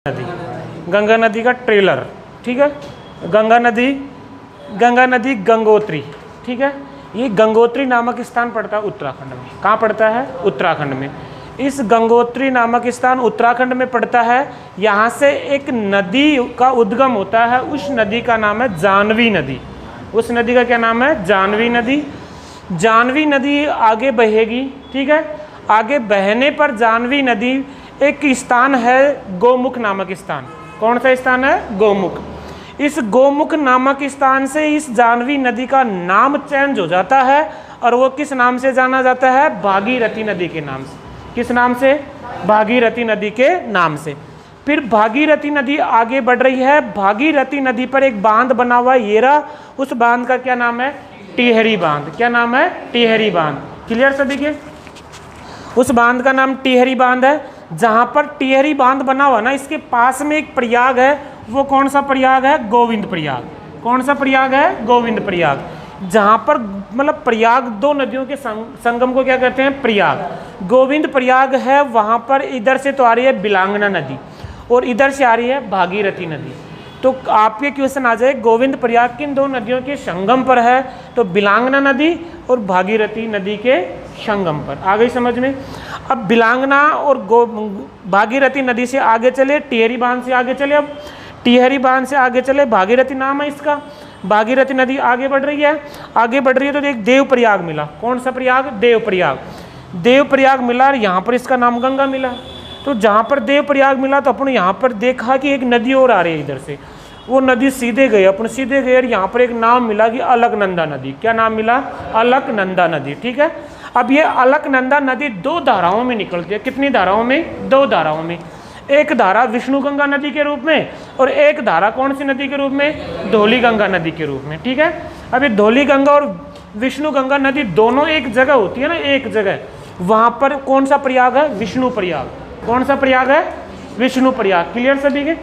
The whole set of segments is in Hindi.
नदी, गंगा नदी का ट्रेलर, ठीक है। गंगा नदी गंगोत्री, ठीक है। ये गंगोत्री नामक स्थान पड़ता है उत्तराखंड में। कहाँ पड़ता है? उत्तराखंड में। इस गंगोत्री नामक स्थान उत्तराखंड में पड़ता है। यहाँ से एक नदी का उद्गम होता है, उस नदी का नाम है जानवी नदी। उस नदी का क्या नाम है? जानवी नदी। जानवी नदी आगे बहेगी, ठीक है। आगे बहने पर जानवी नदी एक स्थान है गोमुख नामक स्थान। कौन सा स्थान है? गोमुख। इस गोमुख नामक स्थान से इस जानवी नदी का नाम चेंज हो जाता है और वो किस नाम से जाना जाता है? भागीरथी नदी के नाम से। किस नाम से? भागीरथी नदी के नाम से। फिर भागीरथी नदी आगे बढ़ रही है। भागीरथी नदी पर एक बांध बना हुआ है, ये रहा। उस बांध का क्या नाम है? टिहरी बांध। क्या नाम है? टिहरी बांध। क्लियर सभी के? उस बांध का नाम टिहरी बांध है। जहां पर टिहरी बांध बना हुआ ना, इसके पास में एक प्रयाग है। वो कौन सा प्रयाग है? गोविंद प्रयाग। कौन सा प्रयाग है? गोविंद प्रयाग। जहां पर मतलब प्रयाग, दो नदियों के संगम को क्या कहते हैं? प्रयाग। गोविंद प्रयाग है, वहां पर इधर से तो आ रही है बिलांगना नदी और इधर से आ रही है भागीरथी नदी। तो आपके क्वेश्चन आ जाए गोविंद प्रयाग किन दो नदियों के संगम पर है? तो बिलांगना नदी और भागीरथी नदी के संगम पर। आ गई समझ में? अब बिलांगना और भागीरथी नदी से आगे चले, टिहरी बांध से आगे चले। अब टिहरी बांध से आगे चले, भागीरथी नाम है इसका। भागीरथी नदी आगे बढ़ रही है। आगे बढ़ रही है तो एक देव प्रयाग मिला। कौन सा प्रयाग? देव प्रयाग। देव प्रयाग मिला और यहाँ पर इसका नाम गंगा मिला। तो जहाँ पर देव प्रयाग मिला तो अपन यहाँ पर देखा कि एक नदी और आ रही है इधर से। वो नदी सीधे गए, अपन सीधे गए और यहाँ पर एक नाम मिला कि अलकनंदा नदी। क्या नाम मिला? अलकनंदा नदी, ठीक है। अब ये अलकनंदा नदी दो धाराओं में निकलती है। कितनी धाराओं में? दो धाराओं में। एक धारा विष्णु गंगा नदी के रूप में और एक धारा कौन सी नदी के रूप में? धौली गंगा नदी के रूप में, ठीक है। अब ये धौली गंगा और विष्णु गंगा नदी दोनों एक जगह होती है ना, एक जगह। वहां पर कौन सा प्रयाग है? विष्णु प्रयाग। कौन सा प्रयाग है? विष्णु प्रयाग। क्लियर सभी के?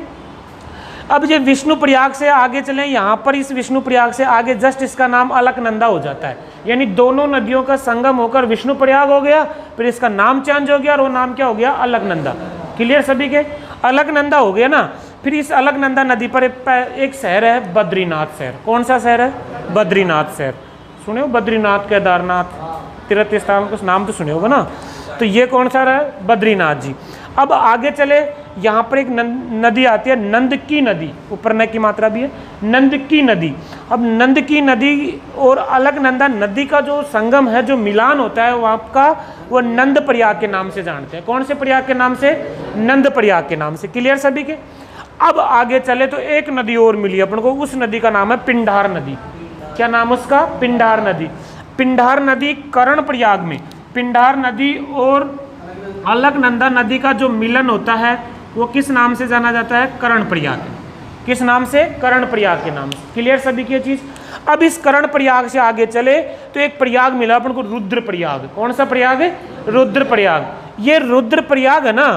अब ये विष्णु प्रयाग से आगे चलें, यहाँ पर इस विष्णु प्रयाग से आगे जस्ट इसका नाम अलकनंदा हो जाता है। यानी दोनों नदियों का संगम होकर विष्णु प्रयाग हो गया, फिर इसका नाम चेंज हो गया और वो नाम क्या हो गया? अलकनंदा। क्लियर सभी के? अलकनंदा हो गया ना। फिर इस अलकनंदा नदी पर एक शहर है बद्रीनाथ शहर। कौन सा शहर है? बद्रीनाथ शहर। सुने हो? बद्रीनाथ, केदारनाथ, तीर्थ स्थान का नाम तो सुने होगा ना। तो ये कौन सा है? बद्रीनाथ जी। अब आगे चले, यहाँ पर एक नदी आती है, नंद की नदी। ऊपर न की मात्रा भी है, नंद की नदी। अब नंद की नदी और अलकनंदा नदी का जो संगम है, जो मिलान होता है वहाँ का, वो नंद प्रयाग के नाम से जानते हैं। कौन से प्रयाग के नाम से? नंद प्रयाग के नाम से। क्लियर सभी के? अब आगे चले तो एक नदी और मिली अपन को, उस नदी का नाम है पिंडार नदी। क्या नाम उसका? पिंडार नदी। पिंडार नदी कर्ण प्रयाग में, पिंडार नदी और अलकनंदा नदी का जो मिलन होता है वो किस नाम से जाना जाता है? कर्ण प्रयाग। किस नाम से? कर्ण प्रयाग के नाम से। क्लियर सभी की चीज? अब इस कर्ण प्रयाग से आगे चले तो एक प्रयाग मिला अपन को, रुद्र प्रयाग। कौन सा प्रयाग है? रुद्र प्रयाग। ये रुद्र प्रयाग है ना,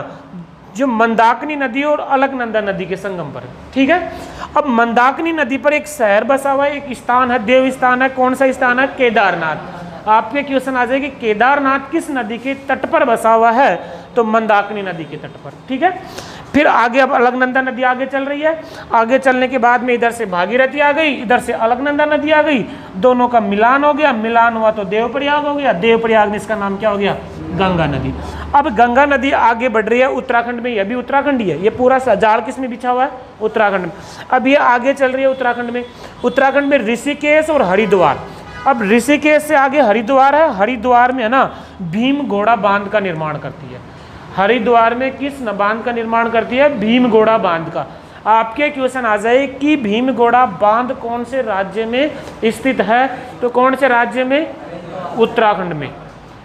जो मंदाकिनी नदी और अलकनंदा नदी के संगम पर है, ठीक है। अब मंदाकिनी नदी पर एक शहर बसा हुआ है, एक स्थान है, देव स्थान है। कौन सा स्थान है? केदारनाथ। आपके क्वेश्चन आ जाएगी केदारनाथ किस नदी के तट पर बसा हुआ है? तो मंदाकिनी नदी के तट पर, ठीक है। फिर आगे अब अलकनंदा नदी आगे चल रही है। आगे चलने के बाद में इधर से भागीरथी आ गई, इधर से अलकनंदा नदी आ गई। दोनों का मिलान हो गया। मिलान हुआ तो देव प्रयाग हो गया। देव प्रयाग में इसका नाम क्या हो गया? गंगा नदी। अब गंगा नदी आगे बढ़ रही है उत्तराखंड में। यह भी उत्तराखंड ही है। ये पूरा जाल किस में बिछा हुआ है? उत्तराखंड में। अब ये आगे चल रही है उत्तराखंड में। उत्तराखंड में ऋषिकेश और हरिद्वार। अब ऋषिकेश से आगे हरिद्वार है। हरिद्वार में है ना भीम घोड़ा बांध का निर्माण करती है। हरिद्वार में किस बांध का निर्माण करती है? भीम घोड़ा बांध का। आपके क्वेश्चन आ जाए कि भीम घोड़ा बांध कौन से राज्य में स्थित है? तो कौन से राज्य में? उत्तराखंड में।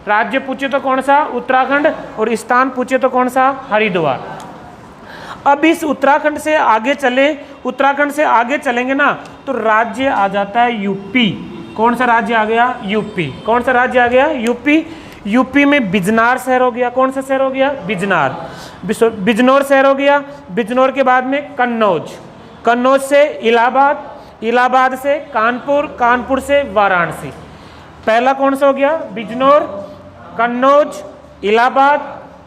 राज्य पूछे तो कौन सा? उत्तराखंड। और स्थान पूछे तो कौन सा? हरिद्वार। अब इस उत्तराखंड से आगे चले, उत्तराखंड से आगे चलेंगे ना तो राज्य आ जाता है यूपी। कौन सा राज्य आ गया? यूपी। कौन सा राज्य आ गया? यूपी। यूपी में बिजनौर शहर हो गया। कौन सा शहर हो गया? बिजनौर। बिजनौर शहर हो गया। बिजनौर के बाद में कन्नौज। कन्नौज से इलाहाबाद। इलाहाबाद से कानपुर। कानपुर से वाराणसी। पहला कौन सा हो गया? बिजनौर, कन्नौज, इलाहाबाद,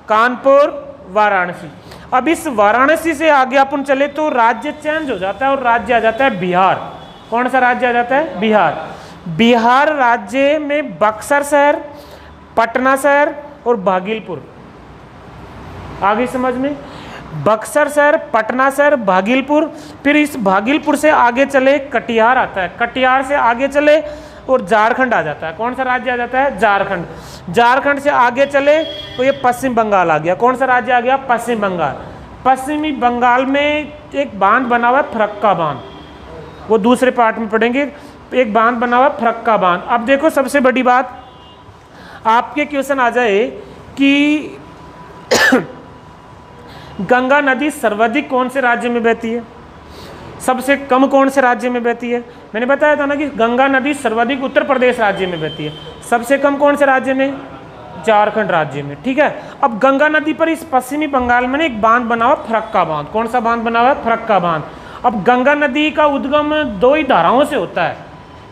कानपुर, वाराणसी। अब इस वाराणसी से आगे अपन चले तो राज्य चेंज हो जाता है और राज्य आ जाता है बिहार। कौन सा राज्य आ जाता है? बिहार। बिहार राज्य में बक्सर शहर, पटना शहर और भागलपुर। आगे समझ में? बक्सर शहर, पटना शहर, भागलपुर। फिर इस भागलपुर से आगे चले कटिहार आता है, कटिहार से आगे चले और झारखंड आ जाता है। कौन सा राज्य आ जाता है? झारखंड। झारखंड से आगे चले तो ये पश्चिम बंगाल आ गया। कौन सा राज्य आ गया? पश्चिम बंगाल। पश्चिमी बंगाल में एक बांध बना हुआ है फरक्का बांध, वो दूसरे पार्ट में पढ़ेंगे। एक बांध बना हुआ है फरक्का बांध। अब देखो सबसे बड़ी बात, आपके क्वेश्चन आ जाए कि गंगा नदी सर्वाधिक कौन से राज्य में बहती है, सबसे कम कौन से राज्य में बहती है? मैंने बताया था ना कि गंगा नदी सर्वाधिक उत्तर प्रदेश राज्य में बहती है, सबसे कम कौन से राज्य में? झारखंड राज्य में। ठीक है। अब गंगा नदी पर इस पश्चिमी बंगाल में एक बांध बना हुआ फरक्का बांध। कौन सा बांध बना हुआ है? फरक्का बांध। अब गंगा नदी का उद्गम दो ही धाराओं से होता है।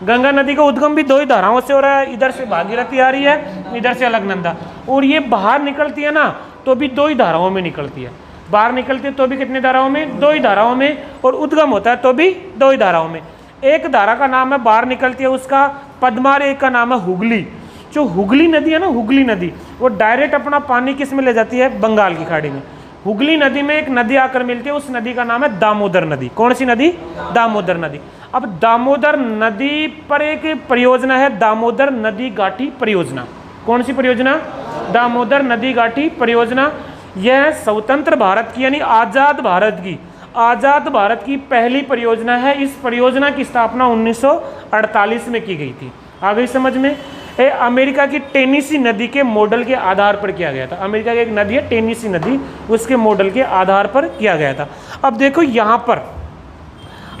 गंगा नदी का उद्गम भी दो ही धाराओं से हो रहा है, इधर से भागीरथी आ रही है, इधर से अलकनंदा। और ये बाहर निकलती है ना तो भी दो ही धाराओं में निकलती है। बाहर निकलती है तो भी कितनी धाराओं में? दो ही धाराओं में। और उद्गम होता है तो भी दो ही धाराओं में। एक धारा का नाम है बाहर निकलती है उसका पद्मार, एक का नाम है हुगली। जो हुगली नदी है ना, हुगली नदी, वो डायरेक्ट अपना पानी किस में ले जाती है? बंगाल की खाड़ी में। हुगली नदी में एक नदी आकर मिलती है, उस नदी का नाम है दामोदर नदी। कौन सी नदी? दामोदर नदी। अब दामोदर नदी पर एक परियोजना है, दामोदर नदी घाटी परियोजना। कौन सी परियोजना? दामोदर नदी घाटी परियोजना। यह स्वतंत्र भारत की यानी आजाद भारत की पहली परियोजना है। इस परियोजना की स्थापना 1948 में की गई थी। आ गई समझ में? अमेरिका की टेनेसी नदी के मॉडल के आधार पर किया गया था। अमेरिका की एक नदी है टेनेसी नदी, उसके मॉडल के आधार पर किया गया था। अब देखो यहाँ पर,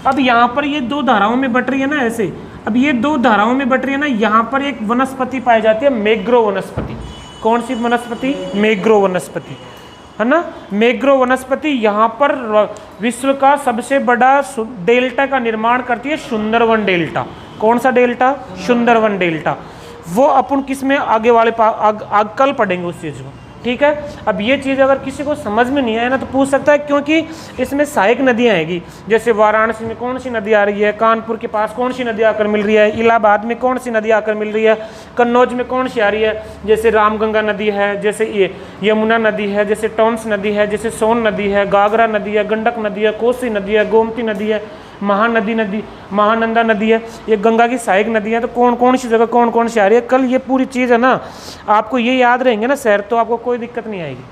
अब यहाँ पर ये दो धाराओं में बट रही है ना ऐसे। अब ये दो धाराओं में बट रही है ना, यहाँ पर एक वनस्पति पाई जाती है, मैग्रो वनस्पति। कौन सी वनस्पति? मैग्रो वनस्पति, है ना। मैग्रो वनस्पति यहाँ पर विश्व का सबसे बड़ा डेल्टा का निर्माण करती है, सुंदरवन डेल्टा। कौन सा डेल्टा? सुंदरवन डेल्टा। वो अपन किस में आगे वाले कल पढ़ेंगे उस चीज़ को। ठीक है। अब ये चीज़ अगर किसी को समझ में नहीं आए ना तो पूछ सकता है, क्योंकि इसमें सहायक नदियाँ आएगी। जैसे वाराणसी में कौन सी नदी आ रही है, कानपुर के पास कौन सी नदी आकर मिल रही है, इलाहाबाद में कौन सी नदी आकर मिल रही है, कन्नौज में कौन सी आ रही है, जैसे रामगंगा नदी है, जैसे ये यमुना नदी है, जैसे टॉन्स नदी है, जैसे सोन नदी है, गागरा नदी है, गंडक नदी है, कोसी नदी है, गोमती नदी है, महानंदा नदी है। ये गंगा की सहायक नदी है। तो कौन कौन सी जगह कौन कौन सी आ रही है, कल ये पूरी चीज़ है ना आपको ये याद रहेंगे ना सर, तो आपको कोई दिक्कत नहीं आएगी।